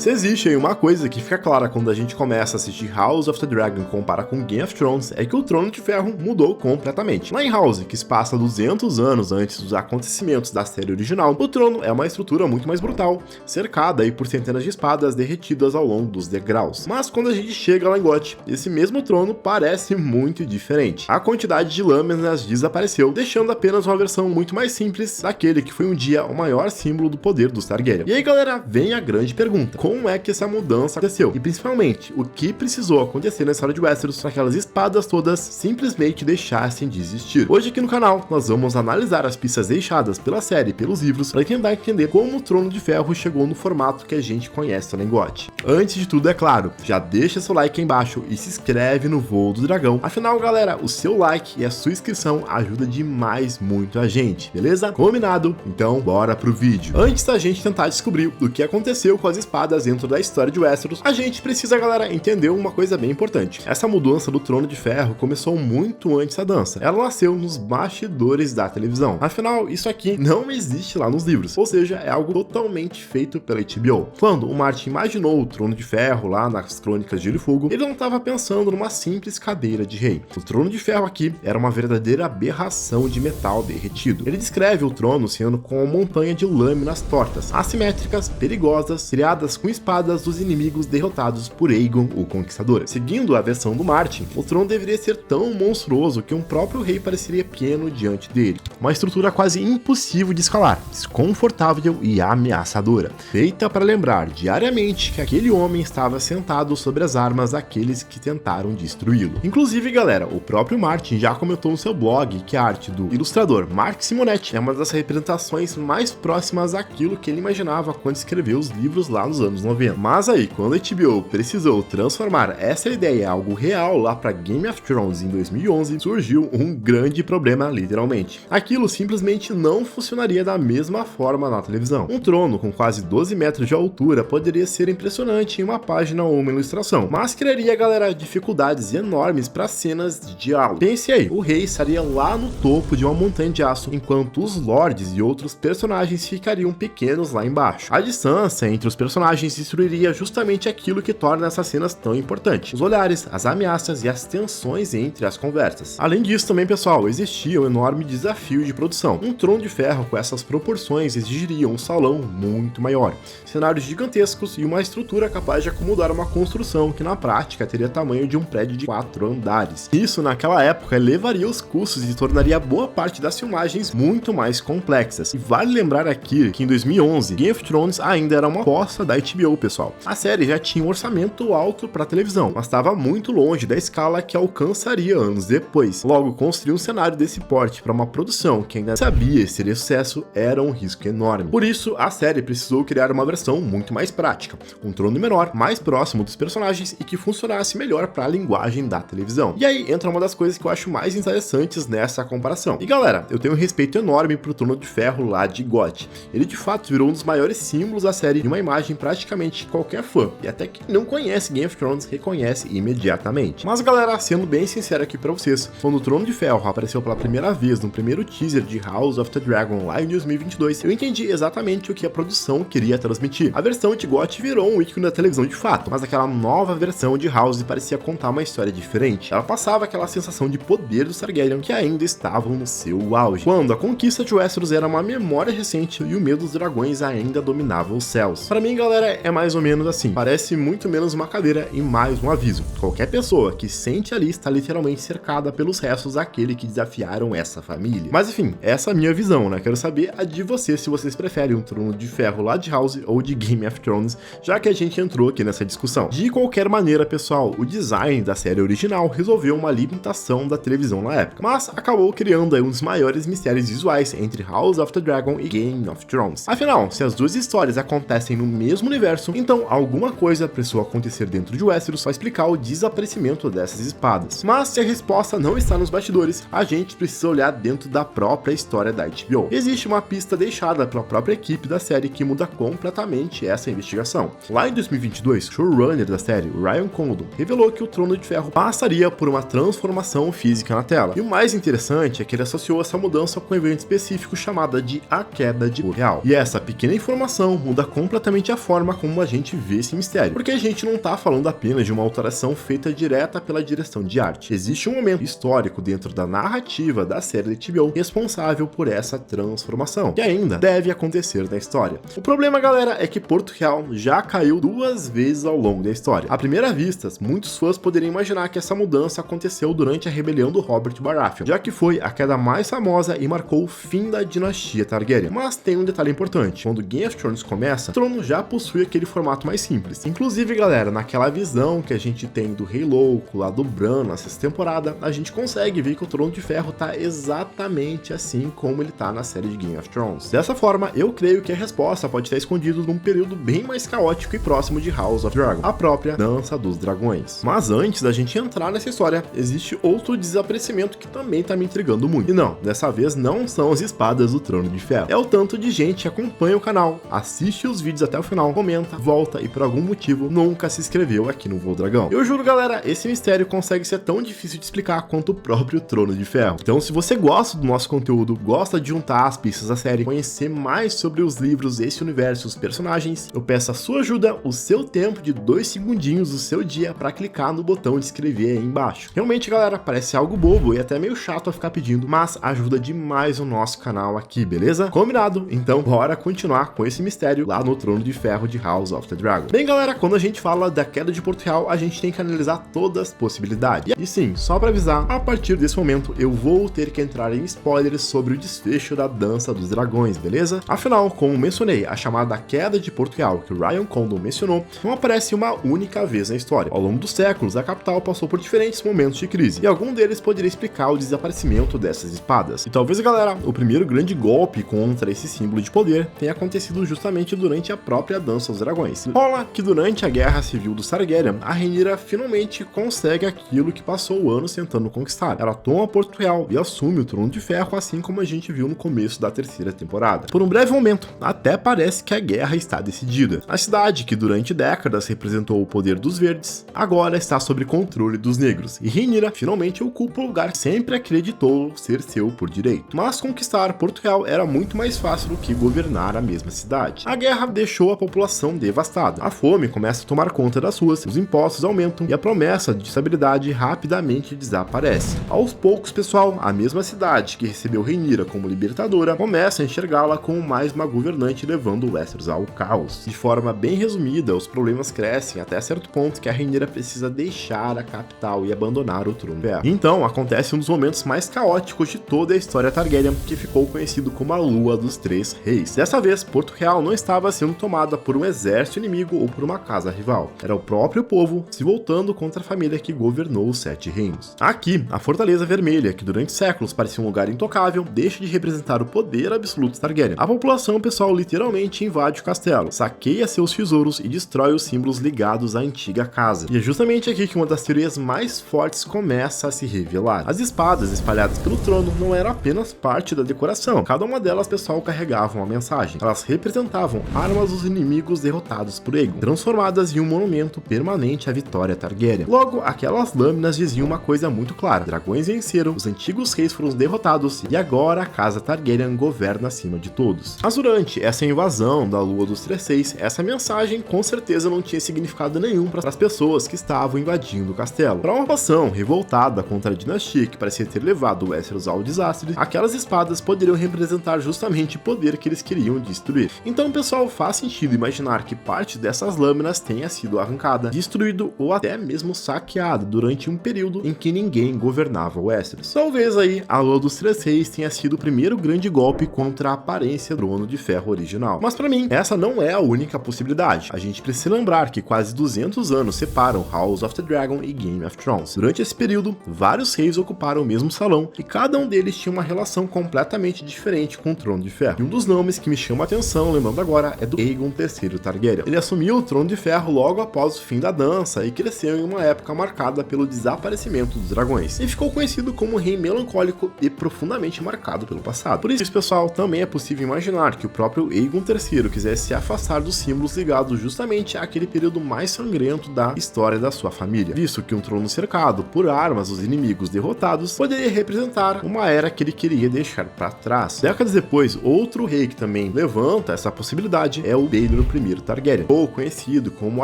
Se existe aí uma coisa que fica clara quando a gente começa a assistir House of the Dragon e compara com Game of Thrones, é que o Trono de Ferro mudou completamente. Lá em House, que se passa 200 anos antes dos acontecimentos da série original, o trono é uma estrutura muito mais brutal, cercada aí por centenas de espadas derretidas ao longo dos degraus. Mas quando a gente chega lá em GOT, esse mesmo trono parece muito diferente. A quantidade de lâminas desapareceu, deixando apenas uma versão muito mais simples daquele que foi um dia o maior símbolo do poder dos Targaryen. E aí galera, vem a grande pergunta: como é que essa mudança aconteceu? E principalmente, o que precisou acontecer na história de Westeros para aquelas espadas todas simplesmente deixassem de existir? Hoje aqui no canal, nós vamos analisar as pistas deixadas pela série e pelos livros para tentar entender como o Trono de Ferro chegou no formato que a gente conhece lá em GOT. Antes de tudo, é claro, já deixa seu like aí embaixo e se inscreve no Voo do Dragão. Afinal, galera, o seu like e a sua inscrição ajuda demais muito a gente, beleza? Combinado? Então, bora pro vídeo. Antes da gente tentar descobrir o que aconteceu com as espadas dentro da história de Westeros, a gente precisa, galera, entender uma coisa bem importante. Essa mudança do Trono de Ferro começou muito antes da dança. Ela nasceu nos bastidores da televisão. Afinal, isso aqui não existe lá nos livros, ou seja, é algo totalmente feito pela HBO. Quando o Martin imaginou o Trono de Ferro lá nas Crônicas de Gelo e Fogo, ele não estava pensando numa simples cadeira de rei. O Trono de Ferro aqui era uma verdadeira aberração de metal derretido. Ele descreve o trono sendo como uma montanha de lâminas tortas, assimétricas, perigosas, criadas com espadas dos inimigos derrotados por Aegon, o Conquistador. Seguindo a versão do Martin, o trono deveria ser tão monstruoso que um próprio rei pareceria pequeno diante dele. Uma estrutura quase impossível de escalar, desconfortável e ameaçadora, feita para lembrar diariamente que aquele homem estava sentado sobre as armas daqueles que tentaram destruí-lo. Inclusive, galera, o próprio Martin já comentou no seu blog que a arte do ilustrador Mark Simonetti é uma das representações mais próximas àquilo que ele imaginava quando escreveu os livros lá nos anos 90. Mas aí, quando a HBO precisou transformar essa ideia em algo real lá para Game of Thrones em 2011, surgiu um grande problema, literalmente. Aquilo simplesmente não funcionaria da mesma forma na televisão. Um trono com quase 12 metros de altura poderia ser impressionante em uma página ou uma ilustração, mas criaria, galera, dificuldades enormes para cenas de diálogo. Pense aí, o rei estaria lá no topo de uma montanha de aço, enquanto os lords e outros personagens ficariam pequenos lá embaixo. A distância entre os personagens destruiria justamente aquilo que torna essas cenas tão importantes: os olhares, as ameaças e as tensões entre as conversas. Além disso também, pessoal, existia um enorme desafio de produção. Um Trono de Ferro com essas proporções exigiria um salão muito maior, cenários gigantescos e uma estrutura capaz de acomodar uma construção que na prática teria tamanho de um prédio de 4 andares. Isso naquela época elevaria os custos e tornaria boa parte das filmagens muito mais complexas. E vale lembrar aqui que em 2011, Game of Thrones ainda era uma aposta da HBO, pessoal. A série já tinha um orçamento alto para televisão, mas estava muito longe da escala que alcançaria anos depois. Logo, construir um cenário desse porte para uma produção que ainda sabia se seria sucesso era um risco enorme. Por isso, a série precisou criar uma versão muito mais prática, um trono menor, mais próximo dos personagens e que funcionasse melhor para a linguagem da televisão. E aí entra uma das coisas que eu acho mais interessantes nessa comparação. E galera, eu tenho um respeito enorme pro Trono de Ferro lá de GOT. Ele de fato virou um dos maiores símbolos da série e uma imagem praticamente qualquer fã, e até quem não conhece Game of Thrones reconhece imediatamente. Mas galera, sendo bem sincero aqui pra vocês, quando o Trono de Ferro apareceu pela primeira vez no primeiro teaser de House of the Dragon lá em 2022, eu entendi exatamente o que a produção queria transmitir. A versão de GOT virou um ícone da televisão de fato, mas aquela nova versão de House parecia contar uma história diferente. Ela passava aquela sensação de poder dos Targaryen que ainda estavam no seu auge, quando a conquista de Westeros era uma memória recente e o medo dos dragões ainda dominava os céus. Para mim, galera, é mais ou menos assim. Parece muito menos uma cadeira e mais um aviso. Qualquer pessoa que sente ali está literalmente cercada pelos restos daquele que desafiaram essa família. Mas enfim, essa é a minha visão, né? Quero saber a de vocês, se vocês preferem um Trono de Ferro lá de House ou de Game of Thrones, já que a gente entrou aqui nessa discussão. De qualquer maneira, pessoal, o design da série original resolveu uma limitação da televisão na época, mas acabou criando aí um dos maiores mistérios visuais entre House of the Dragon e Game of Thrones. Afinal, se as duas histórias acontecem no mesmo universo, então alguma coisa precisou acontecer dentro de Westeros para explicar o desaparecimento dessas espadas. Mas se a resposta não está nos bastidores, a gente precisa olhar dentro da própria história da HBO. Existe uma pista deixada pela própria equipe da série que muda completamente essa investigação. Lá em 2022, o showrunner da série, Ryan Condon, revelou que o Trono de Ferro passaria por uma transformação física na tela. E o mais interessante é que ele associou essa mudança com um evento específico chamado de A Queda de Real. E essa pequena informação muda completamente a forma como a gente vê esse mistério, porque a gente não tá falando apenas de uma alteração feita direta pela direção de arte. Existe um momento histórico dentro da narrativa da série de HBO responsável por essa transformação, que ainda deve acontecer na história. O problema, galera, é que Porto Real já caiu 2 vezes ao longo da história. À primeira vista, muitos fãs poderiam imaginar que essa mudança aconteceu durante a rebelião do Robert Baratheon, já que foi a queda mais famosa e marcou o fim da dinastia Targaryen. Mas tem um detalhe importante: quando Game of Thrones começa, o trono já possui aquele formato mais simples. Inclusive, galera, naquela visão que a gente tem do Rei Louco, lá do Bran na 6ª temporada, a gente consegue ver que o Trono de Ferro tá exatamente assim como ele tá na série de Game of Thrones. Dessa forma, eu creio que a resposta pode estar escondida num período bem mais caótico e próximo de House of Dragon, a própria Dança dos Dragões. Mas antes da gente entrar nessa história, existe outro desaparecimento que também tá me intrigando muito. E não, dessa vez não são as espadas do Trono de Ferro. É o tanto de gente que acompanha o canal, assiste os vídeos até o final, comenta, volta e por algum motivo nunca se inscreveu aqui no Voo Dragão. Eu juro, galera, esse mistério consegue ser tão difícil de explicar quanto o próprio Trono de Ferro. Então, se você gosta do nosso conteúdo, gosta de juntar as pistas da série, conhecer mais sobre os livros, esse universo, os personagens, eu peço a sua ajuda, o seu tempo de 2 segundinhos do seu dia para clicar no botão de inscrever aí embaixo. Realmente, galera, parece algo bobo e até meio chato a ficar pedindo, mas ajuda demais o nosso canal aqui, beleza? Combinado? Então, bora continuar com esse mistério lá no Trono de Ferro de House of the Dragon. Bem, galera, quando a gente fala da queda de Porto Real, a gente tem que analisar todas as possibilidades. E sim, só para avisar, a partir desse momento eu vou ter que entrar em spoilers sobre o desfecho da Dança dos Dragões, beleza? Afinal, como mencionei, a chamada queda de Porto Real que o Ryan Condon mencionou não aparece uma única vez na história. Ao longo dos séculos, a capital passou por diferentes momentos de crise, e algum deles poderia explicar o desaparecimento dessas espadas. E talvez, galera, o primeiro grande golpe contra esse símbolo de poder tenha acontecido justamente durante a própria Dança dos Dragões. Rola que durante a Guerra Civil dos Targaryen, a Rhaenyra finalmente consegue aquilo que passou anos tentando conquistar. Ela toma Porto Real e assume o Trono de Ferro, assim como a gente viu no começo da 3ª temporada. Por um breve momento, até parece que a guerra está decidida. A cidade, que durante décadas representou o poder dos verdes, agora está sob controle dos negros, e Rhaenyra finalmente ocupa o lugar que sempre acreditou ser seu por direito. Mas conquistar Porto Real era muito mais fácil do que governar a mesma cidade. A guerra deixou a população devastada. A fome começa a tomar conta das ruas, os impostos aumentam e a promessa de estabilidade rapidamente desaparece. Aos poucos, pessoal, a mesma cidade que recebeu Rhaenyra como libertadora começa a enxergá-la como mais uma governante, levando Westeros ao caos. De forma bem resumida, os problemas crescem até certo ponto que a Rhaenyra precisa deixar a capital e abandonar o Trono de Ferro. Então acontece um dos momentos mais caóticos de toda a história Targaryen, que ficou conhecido como a Lua dos Três Reis. Dessa vez, Porto Real não estava sendo tomada por um exército inimigo ou por uma casa rival. Era o próprio povo se voltando contra a família que governou os 7 reinos. Aqui, a Fortaleza Vermelha, que durante séculos parecia um lugar intocável, deixa de representar o poder absoluto Targaryen. A população, pessoal, literalmente invade o castelo, saqueia seus tesouros e destrói os símbolos ligados à antiga casa. E é justamente aqui que uma das teorias mais fortes começa a se revelar. As espadas espalhadas pelo trono não eram apenas parte da decoração. Cada uma delas, pessoal, carregava uma mensagem. Elas representavam armas dos inimigos derrotados por Aegon, transformadas em um monumento permanente à vitória Targaryen. Logo, aquelas lâminas diziam uma coisa muito clara: dragões venceram, os antigos reis foram derrotados e agora a casa Targaryen governa acima de todos. Mas durante essa invasão da Lua dos Três Reis, essa mensagem com certeza não tinha significado nenhum para as pessoas que estavam invadindo o castelo. Para uma população revoltada contra a dinastia que parecia ter levado Westeros ao desastre, aquelas espadas poderiam representar justamente o poder que eles queriam destruir. Então, pessoal, faz sentido imaginar que parte dessas lâminas tenha sido arrancada, destruído ou até mesmo saqueado durante um período em que ninguém governava Westeros. Talvez aí a Lua dos Três Reis tenha sido o primeiro grande golpe contra a aparência do Trono de Ferro original. Mas para mim, essa não é a única possibilidade. A gente precisa lembrar que quase 200 anos separam House of the Dragon e Game of Thrones. Durante esse período, vários reis ocuparam o mesmo salão e cada um deles tinha uma relação completamente diferente com o Trono de Ferro. E um dos nomes que me chama a atenção, lembrando agora, é do Aegon III Targaryen. Ele assumiu o Trono de Ferro logo após o fim da dança e cresceu em uma época marcada pelo desaparecimento dos dragões. E ficou conhecido como um rei melancólico e profundamente marcado pelo passado. Por isso, pessoal, também é possível imaginar que o próprio Aegon III quisesse se afastar dos símbolos ligados justamente àquele período mais sangrento da história da sua família, visto que um trono cercado por armas dos inimigos derrotados poderia representar uma era que ele queria deixar para trás. Décadas depois, outro rei que também levanta essa possibilidade é o Baelor primeiro Targaryen, ou conhecido como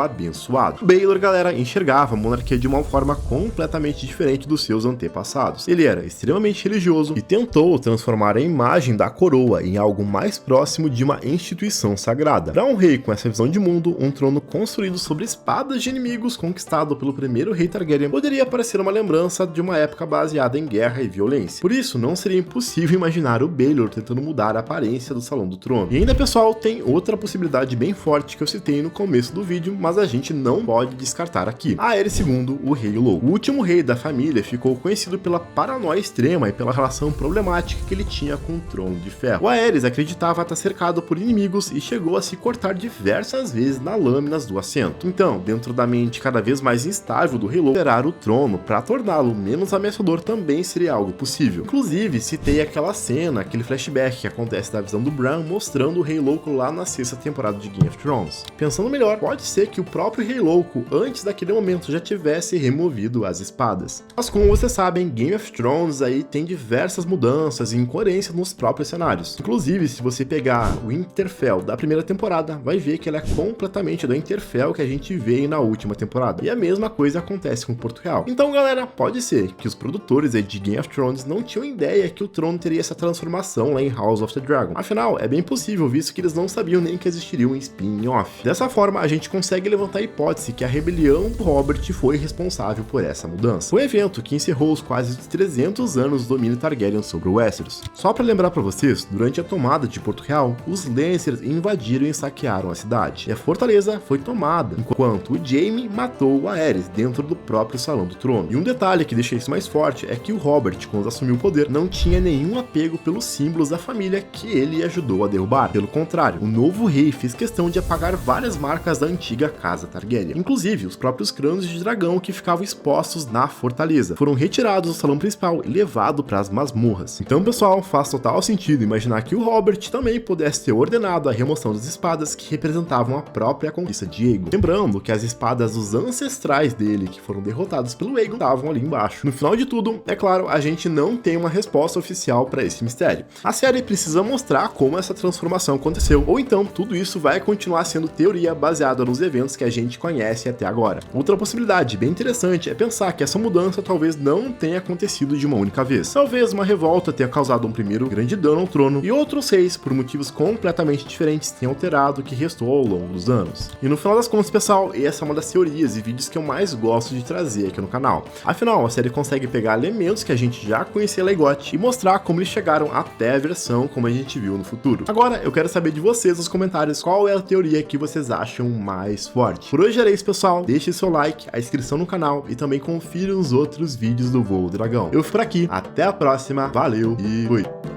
Abençoado. Baelor, galera, enxergava a monarquia de uma forma completamente diferente dos seus antepassados. Ele era extremamente religioso e tentou transformar a imagem da coroa em algo mais próximo de uma instituição sagrada. Para um rei com essa visão de mundo, um trono construído sobre espadas de inimigos conquistado pelo primeiro rei Targaryen poderia parecer uma lembrança de uma época baseada em guerra e violência. Por isso, não seria impossível imaginar o Baelor tentando mudar a aparência do Salão do Trono. E ainda, pessoal, tem outra possibilidade bem forte que eu citei no começo do vídeo, mas a gente não pode descartar aqui. Aerys II, o Rei Louco. O último rei da família ficou conhecido pela paranoia extrema e pela relação problemática que ele tinha com o Trono de Ferro. O Aerys acreditava estar cercado por inimigos e chegou a se cortar diversas vezes nas lâminas do assento. Então, dentro da mente cada vez mais instável do Rei Louco, alterar o trono para torná-lo menos ameaçador também seria algo possível. Inclusive, citei aquela cena, aquele flashback que acontece da visão do Bran mostrando o Rei Louco lá na 6ª temporada de Game of Thrones. Pensando melhor, pode ser que o próprio Rei Louco, antes daquele momento, já tivesse removido as espadas. Mas como vocês sabem, Game of Thrones aí tem diversas mudanças e incoerências nos próprios cenários. Inclusive, se você pegar o Winterfell da primeira temporada, vai ver que ela é completamente do Winterfell que a gente vê na última temporada. E a mesma coisa acontece com Porto Real. Então, galera, pode ser que os produtores aí de Game of Thrones não tinham ideia que o trono teria essa transformação lá em House of the Dragon. Afinal, é bem possível, visto que eles não sabiam nem que existiria um spin-off. Dessa forma, a gente consegue levantar a hipótese que a rebelião do Robert foi responsável por essa mudança. O evento que encerrou os quase 300 anos do domínio Targaryen sobre o Westeros. Só para lembrar para vocês, durante a tomada de Porto Real, os Lancers invadiram e saquearam a cidade. E a fortaleza foi tomada, enquanto o Jaime matou o Aerys dentro do próprio Salão do Trono. E um detalhe que deixa isso mais forte é que o Robert, quando assumiu o poder, não tinha nenhum apego pelos símbolos da família que ele ajudou a derrubar. Pelo contrário, o novo rei fez questão de apagar várias marcas da antiga casa Targaryen. Inclusive, os próprios crânios de dragão que ficavam expostos na fortaleza foram retirados do salão principal e levados para as masmorras. Então, pessoal, faz total sentido imaginar que o Robert também pudesse ter ordenado a remoção das espadas que representavam a própria conquista de Aegon. Lembrando que as espadas dos ancestrais dele, que foram derrotados pelo Aegon, estavam ali embaixo. No final de tudo, é claro, a gente não tem uma resposta oficial para esse mistério. A série precisa mostrar como essa transformação aconteceu, ou então tudo isso vai continuar sendo teoria baseada nos eventos que a gente conhece até agora. Outra possibilidade bem interessante é pensar que essa mudança talvez não tenha acontecido de uma única vez. Talvez uma revolta tenha causado um primeiro grande dano ao trono e outros reis, por motivos completamente diferentes, tenham alterado o que restou ao longo dos anos. E no final das contas, pessoal, essa é uma das teorias e vídeos que eu mais gosto de trazer aqui no canal. Afinal, a série consegue pegar elementos que a gente já conhecia Legoth e mostrar como eles chegaram até a versão como a gente viu no futuro. Agora, eu quero saber de vocês nos comentários qual é a teoria que vocês acham mais forte. Por hoje era isso, pessoal. Deixe seu like, a inscrição no canal e também confira os outros vídeos do Voo do Dragão. Eu fico por aqui, até a próxima, valeu e fui!